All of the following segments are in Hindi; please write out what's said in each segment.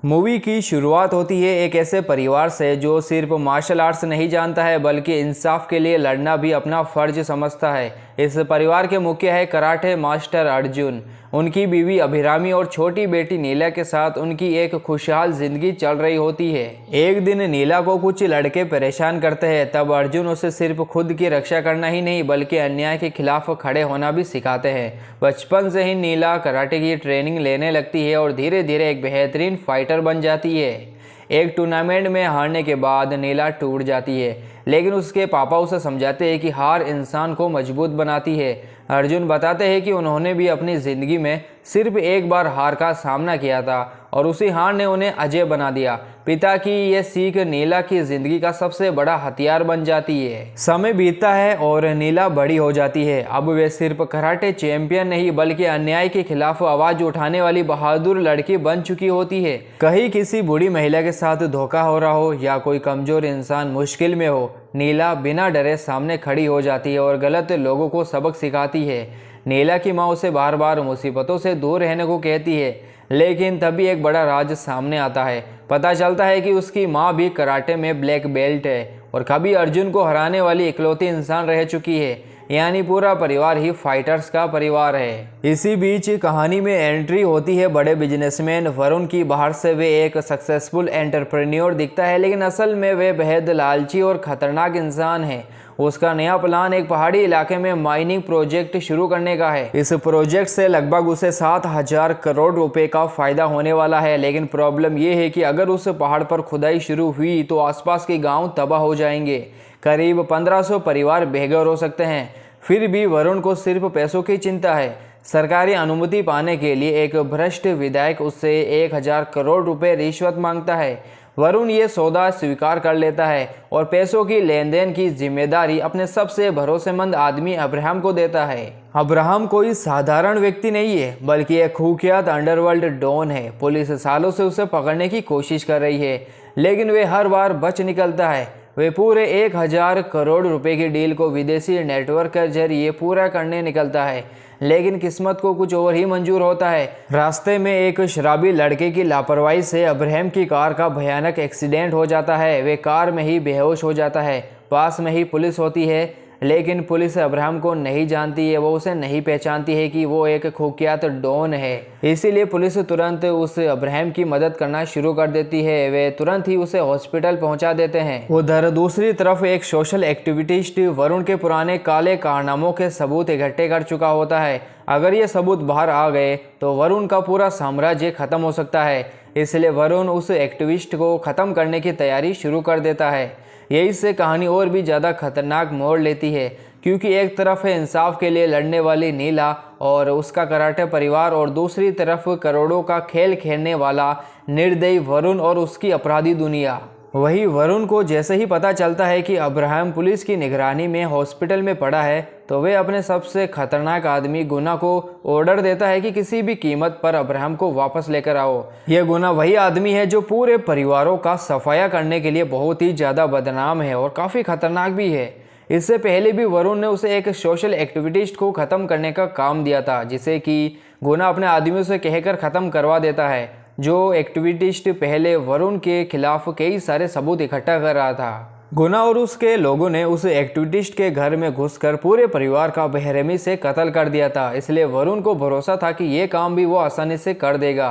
मूवी की शुरुआत होती है एक ऐसे परिवार से जो सिर्फ मार्शल आर्ट्स नहीं जानता है बल्कि इंसाफ के लिए लड़ना भी अपना फर्ज समझता है। इस परिवार के मुखिया है कराटे मास्टर अर्जुन। उनकी बीवी अभिरामी और छोटी बेटी नीला के साथ उनकी एक खुशहाल जिंदगी चल रही होती है। एक दिन नीला को कुछ लड़के परेशान करते हैं, तब अर्जुन उसे सिर्फ खुद की रक्षा करना ही नहीं बल्कि अन्याय के खिलाफ खड़े होना भी सिखाते हैं। बचपन से ही नीला कराटे की ट्रेनिंग लेने लगती है और धीरे धीरे एक बेहतरीन फाइटर बन जाती है। एक टूर्नामेंट में हारने के बाद नीला टूट जाती है, लेकिन उसके पापा उसे समझाते हैं कि हार इंसान को मजबूत बनाती है। अर्जुन बताते हैं कि उन्होंने भी अपनी ज़िंदगी में सिर्फ एक बार हार का सामना किया था और उसी हार ने उन्हें अजय बना दिया। पिता की यह सीख नीला की ज़िंदगी का सबसे बड़ा हथियार बन जाती है। समय बीतता है और नीला बड़ी हो जाती है। अब वे सिर्फ कराटे चैंपियन नहीं बल्कि अन्याय के खिलाफ आवाज़ उठाने वाली बहादुर लड़की बन चुकी होती है। कहीं किसी बूढ़ी महिला के साथ धोखा हो रहा हो या कोई कमज़ोर इंसान मुश्किल में हो, नीला बिना डरे सामने खड़ी हो जाती है और गलत लोगों को सबक सिखाती है। नीला की माँ उसे बार बार मुसीबतों से दूर रहने को कहती है, लेकिन तभी एक बड़ा राज सामने आता है। पता चलता है कि उसकी माँ भी कराटे में ब्लैक बेल्ट है और कभी अर्जुन को हराने वाली इकलौती इंसान रह चुकी है, यानी पूरा परिवार ही फाइटर्स का परिवार है। इसी बीच कहानी में एंट्री होती है बड़े बिजनेसमैन वरुण की। बाहर से वे एक सक्सेसफुल एंटरप्रेन्योर दिखता है, लेकिन असल में वे बेहद लालची और खतरनाक इंसान है। उसका नया प्लान एक पहाड़ी इलाके में माइनिंग प्रोजेक्ट शुरू करने का है। इस प्रोजेक्ट से लगभग उसे 7,000 करोड़ रुपए का फायदा होने वाला है, लेकिन प्रॉब्लम यह है कि अगर उस पहाड़ पर खुदाई शुरू हुई तो आसपास के गांव तबाह हो जाएंगे। करीब 1500 परिवार बेघर हो सकते हैं। फिर भी वरुण को सिर्फ पैसों की चिंता है। सरकारी अनुमति पाने के लिए एक भ्रष्ट विधायक उससे 1000 करोड़ रुपए रिश्वत मांगता है। वरुण ये सौदा स्वीकार कर लेता है और पैसों की लेन देन की जिम्मेदारी अपने सबसे भरोसेमंद आदमी अब्राहम को देता है। अब्राहम कोई साधारण व्यक्ति नहीं है बल्कि एक कुख्यात अंडरवर्ल्ड डॉन है। पुलिस सालों से उसे पकड़ने की कोशिश कर रही है, लेकिन वे हर बार बच निकलता है। वे पूरे 1000 करोड़ रुपए की डील को विदेशी नेटवर्क के जरिए पूरा करने निकलता है, लेकिन किस्मत को कुछ और ही मंजूर होता है। रास्ते में एक शराबी लड़के की लापरवाही से अब्राहम की कार का भयानक एक्सीडेंट हो जाता है। वे कार में ही बेहोश हो जाता है। पास में ही पुलिस होती है, लेकिन पुलिस अब्राहम को नहीं जानती है। वो उसे नहीं पहचानती है कि वो एक कुख्यात डॉन है। इसीलिए पुलिस तुरंत उस अब्राहम की मदद करना शुरू कर देती है। वे तुरंत ही उसे हॉस्पिटल पहुंचा देते हैं। उधर दूसरी तरफ एक सोशल एक्टिविस्ट वरुण के पुराने काले कारनामों के सबूत इकट्ठे कर चुका होता है। अगर ये सबूत बाहर आ गए तो वरुण का पूरा साम्राज्य खत्म हो सकता है। इसलिए वरुण उस एक्टिविस्ट को ख़त्म करने की तैयारी शुरू कर देता है। यही से कहानी और भी ज़्यादा खतरनाक मोड़ लेती है, क्योंकि एक तरफ है इंसाफ के लिए लड़ने वाली नीला और उसका कराटे परिवार, और दूसरी तरफ करोड़ों का खेल खेलने वाला निर्दयी वरुण और उसकी अपराधी दुनिया। वही वरुण को जैसे ही पता चलता है कि अब्राहम पुलिस की निगरानी में हॉस्पिटल में पड़ा है, तो वे अपने सबसे खतरनाक आदमी गुना को ऑर्डर देता है कि किसी भी कीमत पर अब्राहम को वापस लेकर आओ। यह गुना वही आदमी है जो पूरे परिवारों का सफाया करने के लिए बहुत ही ज़्यादा बदनाम है और काफ़ी खतरनाक भी है। इससे पहले भी वरुण ने उसे एक सोशल एक्टिविस्ट को ख़त्म करने का काम दिया था, जिसे कि गुना अपने आदमियों से कहकर ख़त्म करवा देता है। जो एक्टिविस्ट पहले वरुण के खिलाफ कई सारे सबूत इकट्ठा कर रहा था। गुना और उसके लोगों ने उस एक्टिविस्ट के घर में घुसकर पूरे परिवार का बेरहमी से कत्ल कर दिया था। इसलिए वरुण को भरोसा था कि ये काम भी वो आसानी से कर देगा।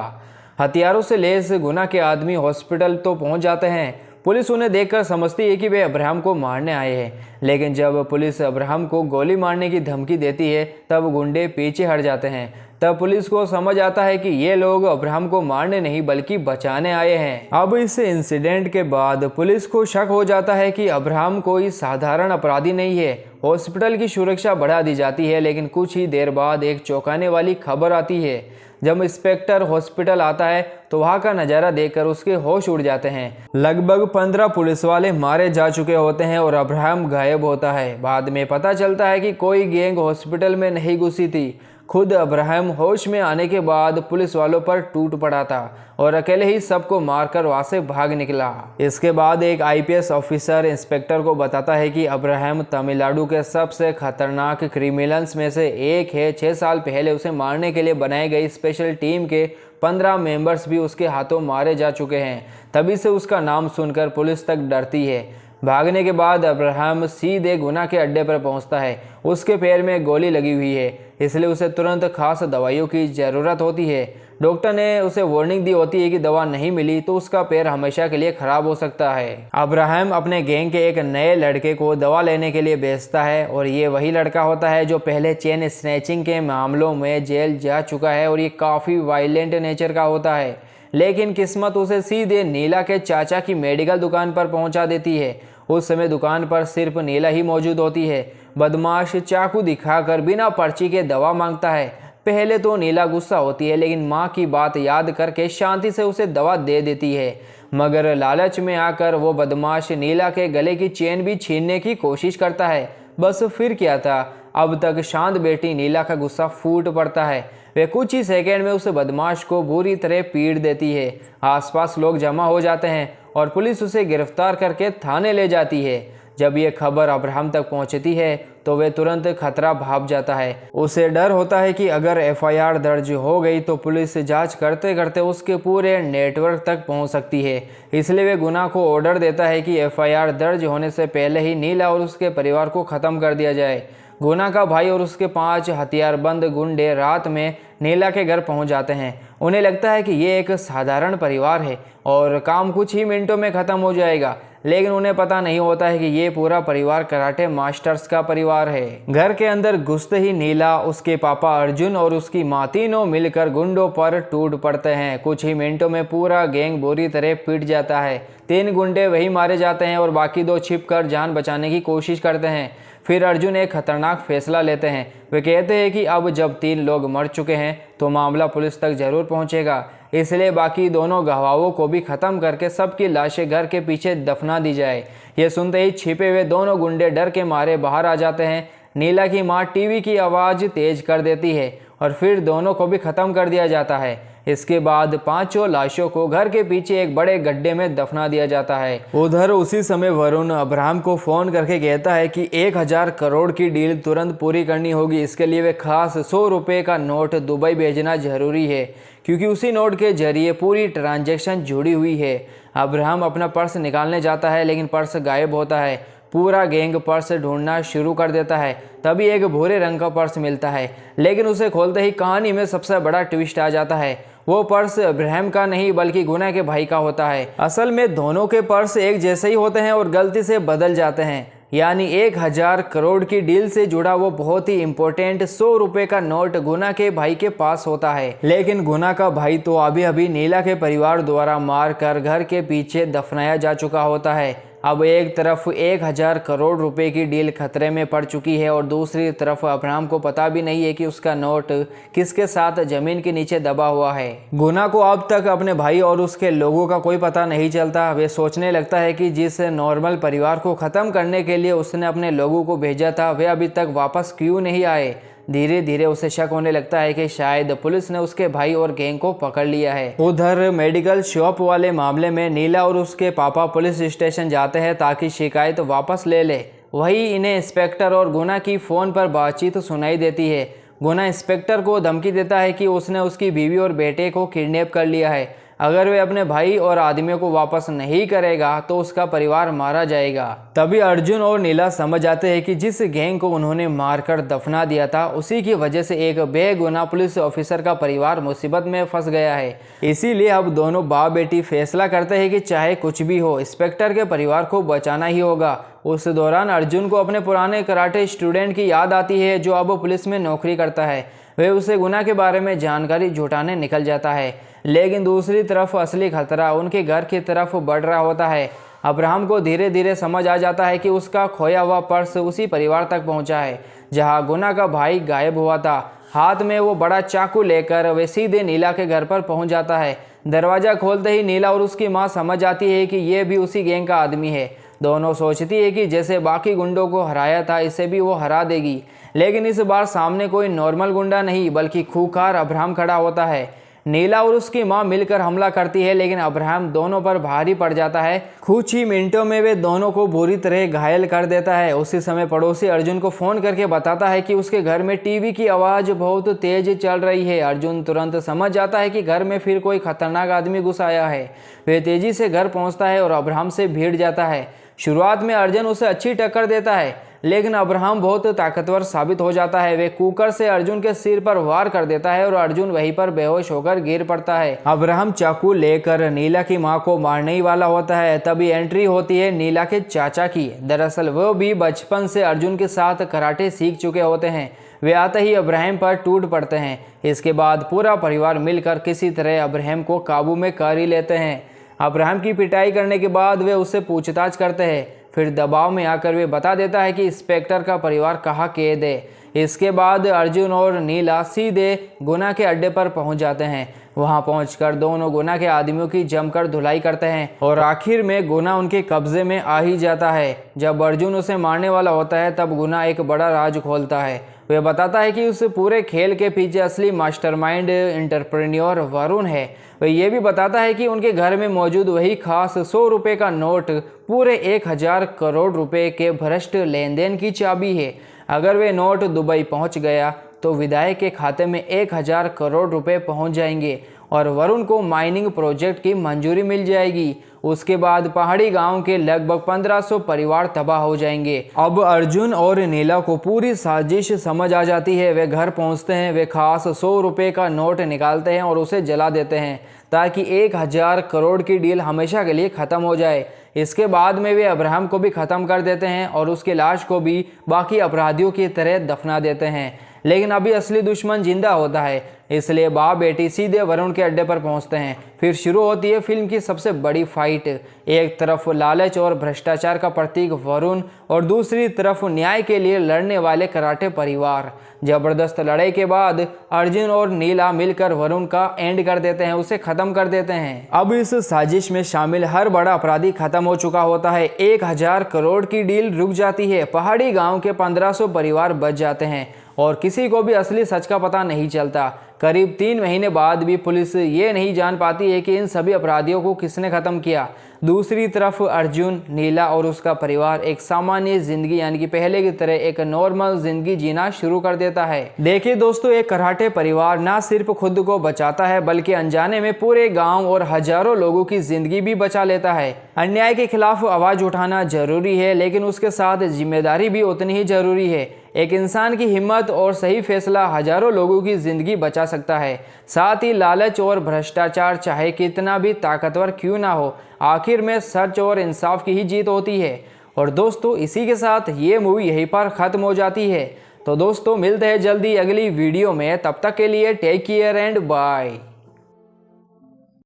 हथियारों से लैस गुना के आदमी हॉस्पिटल तो पहुंच जाते हैं। पुलिस उन्हें देखकर समझती है कि वे अब्राहम को मारने आए हैं, लेकिन जब पुलिस अब्राहम को गोली मारने की धमकी देती है तब गुंडे पीछे हट जाते हैं। तब पुलिस को समझ आता है कि ये लोग अब्राहम को मारने नहीं बल्कि बचाने आए हैं। अब इस इंसिडेंट के बाद पुलिस को शक हो जाता है कि अब्राहम कोई साधारण अपराधी नहीं है। हॉस्पिटल की सुरक्षा बढ़ा दी जाती है, लेकिन कुछ ही देर बाद एक चौंकाने वाली खबर आती है। जब इंस्पेक्टर हॉस्पिटल आता है तो वहाँ का नज़ारा देखकर उसके होश उड़ जाते हैं। लगभग 15 पुलिस वाले मारे जा चुके होते हैं और अब्राहम गायब होता है। बाद में पता चलता है कि कोई गैंग हॉस्पिटल में नहीं घुसी थी। खुद अब्राहम होश में आने के बाद पुलिस वालों पर टूट पड़ा था और अकेले ही सबको मारकर वहां से भाग निकला। इसके बाद एक आईपीएस ऑफिसर इंस्पेक्टर को बताता है कि अब्राहम तमिलनाडु के सबसे खतरनाक क्रिमिनल्स में से एक है। 6 साल पहले उसे मारने के लिए बनाई गई स्पेशल टीम के 15 मेंबर्स भी उसके हाथों मारे जा चुके हैं। तभी से उसका नाम सुनकर पुलिस तक डरती है। भागने के बाद अब्राहम सीधे गुना के अड्डे पर पहुंचता है। उसके पैर में गोली लगी हुई है, इसलिए उसे तुरंत खास दवाइयों की ज़रूरत होती है। डॉक्टर ने उसे वार्निंग दी होती है कि दवा नहीं मिली तो उसका पैर हमेशा के लिए खराब हो सकता है। अब्राहम अपने गैंग के एक नए लड़के को दवा लेने के लिए भेजता है और ये वही लड़का होता है जो पहले चेन स्नैचिंग के मामलों में जेल जा चुका है और ये काफ़ी वायलेंट नेचर का होता है। लेकिन किस्मत उसे सीधे नीला के चाचा की मेडिकल दुकान पर पहुंचा देती है। उस समय दुकान पर सिर्फ नीला ही मौजूद होती है। बदमाश चाकू दिखाकर बिना पर्ची के दवा मांगता है। पहले तो नीला गुस्सा होती है, लेकिन माँ की बात याद करके शांति से उसे दवा दे देती है। मगर लालच में आकर वो बदमाश नीला के गले की चेन भी छीनने की कोशिश करता है। बस फिर क्या था, अब तक शांत बैठी नीला का गुस्सा फूट पड़ता है। वे कुछ ही सेकंड में उस बदमाश को बुरी तरह पीट देती है। आसपास लोग जमा हो जाते हैं और पुलिस उसे गिरफ्तार करके थाने ले जाती है। जब ये खबर अब्राहम तक पहुंचती है तो वे तुरंत खतरा भाप जाता है। उसे डर होता है कि अगर एफआईआर दर्ज हो गई तो पुलिस जांच करते करते उसके पूरे नेटवर्क तक पहुंच सकती है। इसलिए वे गुना को ऑर्डर देता है कि एफआईआर दर्ज होने से पहले ही नीला और उसके परिवार को ख़त्म कर दिया जाए। गुना का भाई और उसके 5 हथियारबंद गुंडे रात में नीला के घर पहुंच जाते हैं। उन्हें लगता है कि ये एक साधारण परिवार है और काम कुछ ही मिनटों में ख़त्म हो जाएगा, लेकिन उन्हें पता नहीं होता है कि ये पूरा परिवार कराटे मास्टर्स का परिवार है। घर के अंदर घुसते ही नीला, उसके पापा अर्जुन और उसकी माँ तीनों मिलकर गुंडों पर टूट पड़ते हैं। कुछ ही मिनटों में पूरा गैंग बुरी तरह पिट जाता है। 3 गुंडे वही मारे जाते हैं और बाकी 2 छिपकर जान बचाने की कोशिश करते हैं। फिर अर्जुन एक खतरनाक फैसला लेते हैं। वे कहते हैं कि अब जब 3 लोग मर चुके हैं तो मामला पुलिस तक जरूर पहुंचेगा, इसलिए बाकी दोनों गवाहों को भी खत्म करके सबकी लाशें घर के पीछे दफना दी जाए। ये सुनते ही छिपे हुए दोनों गुंडे डर के मारे बाहर आ जाते हैं। नीला की माँ टीवी की आवाज़ तेज कर देती है और फिर दोनों को भी खत्म कर दिया जाता है। इसके बाद 5 लाशों को घर के पीछे एक बड़े गड्ढे में दफना दिया जाता है। उधर उसी समय वरुण अब्राहम को फ़ोन करके कहता है कि 1000 करोड़ की डील तुरंत पूरी करनी होगी। इसके लिए वे खास 100 रुपये का नोट दुबई भेजना जरूरी है, क्योंकि उसी नोट के जरिए पूरी ट्रांजैक्शन जुड़ी हुई है। अब्राहम अपना पर्स निकालने जाता है, लेकिन पर्स गायब होता है। पूरा गैंग पर्स ढूंढना शुरू कर देता है। तभी एक भूरे रंग का पर्स मिलता है, लेकिन उसे खोलते ही कहानी में सबसे बड़ा ट्विस्ट आ जाता है। वो पर्स अब्राहम का नहीं बल्कि गुना के भाई का होता है। असल में दोनों के पर्स एक जैसे ही होते हैं और गलती से बदल जाते हैं। यानी 1000 करोड़ की डील से जुड़ा वो बहुत ही इम्पोर्टेंट 100 रुपये का नोट गुना के भाई के पास होता है। लेकिन गुना का भाई तो अभी अभी नीला के परिवार द्वारा मार कर घर के पीछे दफनाया जा चुका होता है। अब एक तरफ 1000 करोड़ रुपए की डील खतरे में पड़ चुकी है और दूसरी तरफ अब्राहम को पता भी नहीं है कि उसका नोट किसके साथ जमीन के नीचे दबा हुआ है। गुना को अब तक अपने भाई और उसके लोगों का कोई पता नहीं चलता। वे सोचने लगता है कि जिस नॉर्मल परिवार को ख़त्म करने के लिए उसने अपने लोगों को भेजा था, वे अभी तक वापस क्यों नहीं आए। धीरे धीरे उसे शक होने लगता है कि शायद पुलिस ने उसके भाई और गैंग को पकड़ लिया है। उधर मेडिकल शॉप वाले मामले में नीला और उसके पापा पुलिस स्टेशन जाते हैं ताकि शिकायत वापस ले ले। वही इन्हें इंस्पेक्टर और गुना की फ़ोन पर बातचीत सुनाई देती है। गुना इंस्पेक्टर को धमकी देता है कि उसने उसकी बीवी और बेटे को किडनैप कर लिया है। अगर वे अपने भाई और आदमियों को वापस नहीं करेगा तो उसका परिवार मारा जाएगा। तभी अर्जुन और नीला समझ जाते हैं कि जिस गैंग को उन्होंने मारकर दफना दिया था, उसी की वजह से एक बेगुनाह पुलिस ऑफिसर का परिवार मुसीबत में फंस गया है। इसीलिए अब दोनों बाप बेटी फैसला करते हैं कि चाहे कुछ भी हो, इंस्पेक्टर के परिवार को बचाना ही होगा। उस दौरान अर्जुन को अपने पुराने कराटे स्टूडेंट की याद आती है जो अब पुलिस में नौकरी करता है। वह उसे गुना के बारे में जानकारी जुटाने निकल जाता है, लेकिन दूसरी तरफ असली खतरा उनके घर की तरफ बढ़ रहा होता है। अब्राहम को धीरे धीरे समझ आ जाता है कि उसका खोया हुआ पर्स उसी परिवार तक पहुंचा है जहां गुना का भाई गायब हुआ था। हाथ में वो बड़ा चाकू लेकर वे सीधे नीला के घर पर पहुंच जाता है। दरवाज़ा खोलते ही नीला और उसकी माँ समझ आती है कि ये भी उसी गैंग का आदमी है। दोनों सोचती है कि जैसे बाकी गुंडों को हराया था, इसे भी वो हरा देगी। लेकिन इस बार सामने कोई नॉर्मल गुंडा नहीं बल्कि खूंखार अब्राहम खड़ा होता है। नीला और उसकी मां मिलकर हमला करती है, लेकिन अब्राहम दोनों पर भारी पड़ जाता है। कुछ ही मिनटों में वे दोनों को बुरी तरह घायल कर देता है। उसी समय पड़ोसी अर्जुन को फोन करके बताता है कि उसके घर में टीवी की आवाज बहुत तेज चल रही है। अर्जुन तुरंत समझ जाता है कि घर में फिर कोई खतरनाक आदमी घुस आया है। वे तेजी से घर पहुंचता है और अब्राहम से भिड़ जाता है। शुरुआत में अर्जुन उसे अच्छी टक्कर देता है, लेकिन अब्राहम बहुत ताकतवर साबित हो जाता है। वे कुकर से अर्जुन के सिर पर वार कर देता है और अर्जुन वहीं पर बेहोश होकर गिर पड़ता है। अब्राहम चाकू लेकर नीला की मां को मारने ही वाला होता है, तभी एंट्री होती है नीला के चाचा की। दरअसल वो भी बचपन से अर्जुन के साथ कराटे सीख चुके होते हैं। वे आते ही अब्राहम पर टूट पड़ते हैं। इसके बाद पूरा परिवार मिलकर किसी तरह अब्राहम को काबू में कर ही लेते हैं। अब्राहम की पिटाई करने के बाद वे उससे पूछताछ करते हैं। फिर दबाव में आकर वे बता देता है कि इंस्पेक्टर का परिवार कहाँ कैद है। इसके बाद अर्जुन और नीला सीधे गुना के अड्डे पर पहुंच जाते हैं। वहां पहुंचकर दोनों गुना के आदमियों की जमकर धुलाई करते हैं और आखिर में गुना उनके कब्जे में आ ही जाता है। जब अर्जुन उसे मारने वाला होता है तब गुना एक बड़ा राज खोलता है। वह बताता है कि उस पूरे खेल के पीछे असली मास्टरमाइंड एंटरप्रेन्योर वरुण है। वह यह भी बताता है कि उनके घर में मौजूद वही खास 100 रुपये का नोट पूरे 1000 करोड़ रुपए के भ्रष्ट लेन देन की चाबी है। अगर वे नोट दुबई पहुंच गया तो विधायक के खाते में 1000 करोड़ रुपए पहुंच जाएंगे और वरुण को माइनिंग प्रोजेक्ट की मंजूरी मिल जाएगी। उसके बाद पहाड़ी गांव के लगभग 1500 परिवार तबाह हो जाएंगे। अब अर्जुन और नीला को पूरी साजिश समझ आ जाती है। वे घर पहुंचते हैं। वे खास 100 रुपये का नोट निकालते हैं और उसे जला देते हैं ताकि 1000 करोड़ की डील हमेशा के लिए ख़त्म हो जाए। इसके बाद में वे अब्राहम को भी ख़त्म कर देते हैं और उसकी लाश को भी बाकी अपराधियों की तरह दफना देते हैं। लेकिन अभी असली दुश्मन जिंदा होता है, इसलिए बाप बेटी सीधे वरुण के अड्डे पर पहुंचते हैं। फिर शुरू होती है फिल्म की सबसे बड़ी फाइट। एक तरफ लालच और भ्रष्टाचार का प्रतीक वरुण और दूसरी तरफ न्याय के लिए लड़ने वाले कराटे परिवार। जबरदस्त लड़ाई के बाद अर्जुन और नीला मिलकर वरुण का एंड कर देते हैं, उसे खत्म कर देते हैं। अब इस साजिश में शामिल हर बड़ा अपराधी खत्म हो चुका होता है। 1000 करोड़ की डील रुक जाती है। पहाड़ी गांव के 1500 परिवार बच जाते हैं और किसी को भी असली सच का पता नहीं चलता। करीब 3 महीने बाद भी पुलिस ये नहीं जान पाती है कि इन सभी अपराधियों को किसने ख़त्म किया। दूसरी तरफ अर्जुन, नीला और उसका परिवार एक सामान्य जिंदगी यानी कि पहले की तरह एक नॉर्मल जिंदगी जीना शुरू कर देता है। देखिए दोस्तों, एक कराटे परिवार ना सिर्फ खुद को बचाता है बल्कि अनजाने में पूरे गांव और हजारों लोगों की जिंदगी भी बचा लेता है। अन्याय के खिलाफ आवाज उठाना जरूरी है, लेकिन उसके साथ जिम्मेदारी भी उतनी ही जरूरी है। एक इंसान की हिम्मत और सही फैसला हजारों लोगों की जिंदगी बचा सकता है। साथ ही लालच और भ्रष्टाचार चाहे कितना भी ताकतवर क्यों ना हो, आखिर में सच और इंसाफ की ही जीत होती है। और दोस्तों, इसी के साथ ये मूवी यहीं पर ख़त्म हो जाती है। तो दोस्तों, मिलते हैं जल्दी अगली वीडियो में। तब तक के लिए टेक केयर एंड बाय।